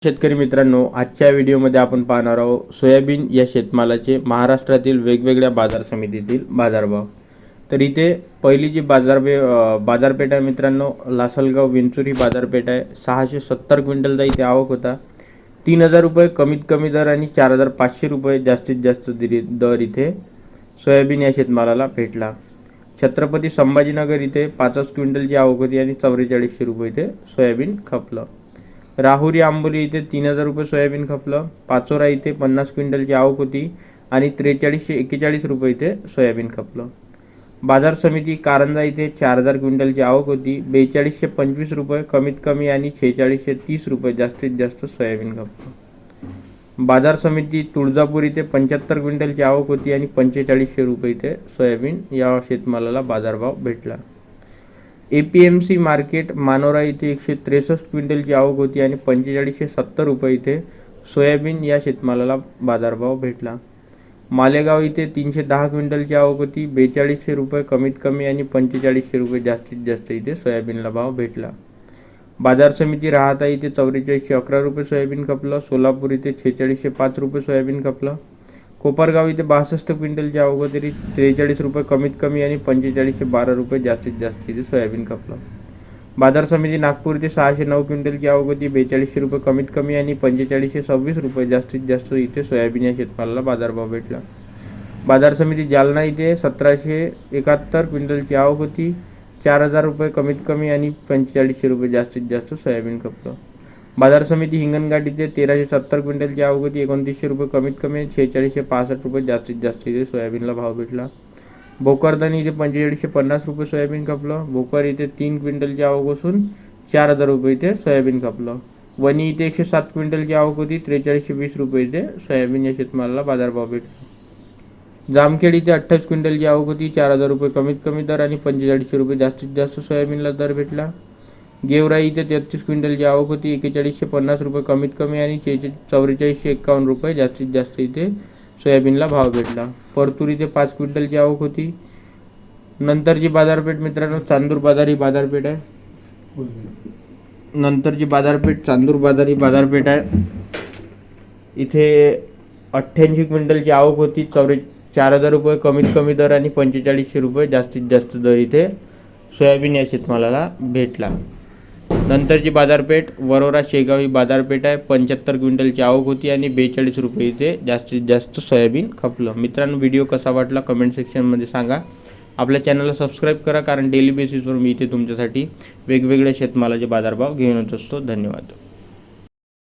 शेतकरी मित्रांनो, आजच्या व्हिडिओमध्ये आपण पाहणार आहोत सोयाबीन या शेतमालाचे महाराष्ट्रातील वेगवेगळ्या बाजार समितीतील बाजारभाव। तर इथे पहिली जी बाजारपेठ आहे मित्रांनो, लासलगाव विंचुरी बाजारपेठ आहे। 670 क्विंटलचा इथे आवक होता। 3000 रुपये कमीत कमी दर आणि 4500 रुपये जास्तीत जास्त दर इथे सोयाबीन या शेतमालाला भेटला। छत्रपती संभाजीनगर इथे 5 क्विंटलची आवक होती आणि 4400 रुपये इथे सोयाबीन खपलं। राहुरी आंबोली इथे 3000 रुपये सोयाबीन खपलं। पाचोरा इथे 50 क्विंटलची आवक होती आणि 4341 रुपये इथे सोयाबीन खपलं। बाजार समिती कारंजा इथे 4000 क्विंटलची आवक होती। 4225 रुपये कमीत कमी आणि 4630 रुपये जास्तीत जास्त सोयाबीन खपलं। बाजार समिती तुळजापूर इथे 75 क्विंटलची आवक होती आणि 4500 रुपये इथे सोयाबीन या शेतमालाला बाजारभाव भेटला। APMC मार्केट मानोरा इथे 163 क्विंटलची आवक होती आणि 4570 रुपये इथे सोयाबीन या शेतमालाला बाजारभाव भेटला। मालेगाव इथे 310 क्विंटलची आवक होती। 4200 रुपये कमीत कमी आणि 4500 रुपये जास्तीत जास्त इथे सोयाबीनला भाव भेटला। बाजार समिती राहता इथे 4411 रुपये सोयाबीन खपलं। सोलापूर इथे 4605 रुपये सोयाबीन खपलं। कोपरगाव इथे 62 क्विंटलची आवक होती, 43 रुपये कमीत कमी आणि 4512 रुपये जास्तीत जास्त इथे सोयाबीन खपलं। बाजार समिती नागपूर इथे 609 क्विंटलची आवक होती। 4200 रुपये कमीत कमी आणि 4526 रुपये जास्तीत जास्त इथे सोयाबीन या शेतमालाला बाजारभाव भेटला। बाजार समिती जालना इथे 1771 क्विंटलची आवक होती। 4000 रुपये कमीत कमी आणि 4500 रुपये जास्तीत जास्त सोयाबीन खपलं। बाजार समिती हिंगणघाट इथे 1370 क्विंटलची आवक होती। 2900 रुपये कमीत कमी 4665 रुपये जास्तीत जास्त इथे सोयाबीनला भाव भेटला। भोकरदन इथे 4550 रुपये सोयाबीन खपलं। भोकर इथे 3 क्विंटलची आवक असून 4000 रुपये इथे सोयाबीन खपलं। वणी इथे 107 क्विंटलची आवक होती। 4320 रुपये इथे सोयाबीन या शेतमालाला बाजारभाव भेटला। जामखेड इथे 28 क्विंटलची आवक होती। 4000 रुपये कमीत कमी दर आणि 4500 रुपये जास्तीत जास्त सोयाबीनला दर भेटला। गेवराई इथे 33 क्विंटलची आवक होती। 4150 रुपये कमीत कमी आणि 4451 रुपये जास्तीत जास्त इथे सोयाबीनला भाव भेटला। परतूर इथे 5 क्विंटलची आवक होती। नंतरची बाजारपेठ मित्रांनो चांदूर बाजारी बाजारपेठ आहे। चांदूर बाजारी बाजारपेठ आहे। इथे 88 क्विंटलची आवक होती। 4000 रुपये कमीत कमी दर आणि 4500 रुपये जास्तीत जास्त दर इथे सोयाबीन या शेतमालाला भेटला। नंतरची बाजारपेठ वरोरा शेगावी बाजारपेठ आहे। 75 क्विंटलची आवक होती आणि 42 रुपये इथे जास्तीत जास्त सोयाबीन खपलं। मित्रांनो, व्हिडिओ कसा वाटला कमेंट सेक्शनमध्ये सांगा। आपल्या चॅनलला सबस्क्राईब करा, कारण डेली बेसिसवर मी इथे तुमच्यासाठी वेगवेगळ्या शेतमालाचे बाजारभाव घेऊन येत असतो। धन्यवाद।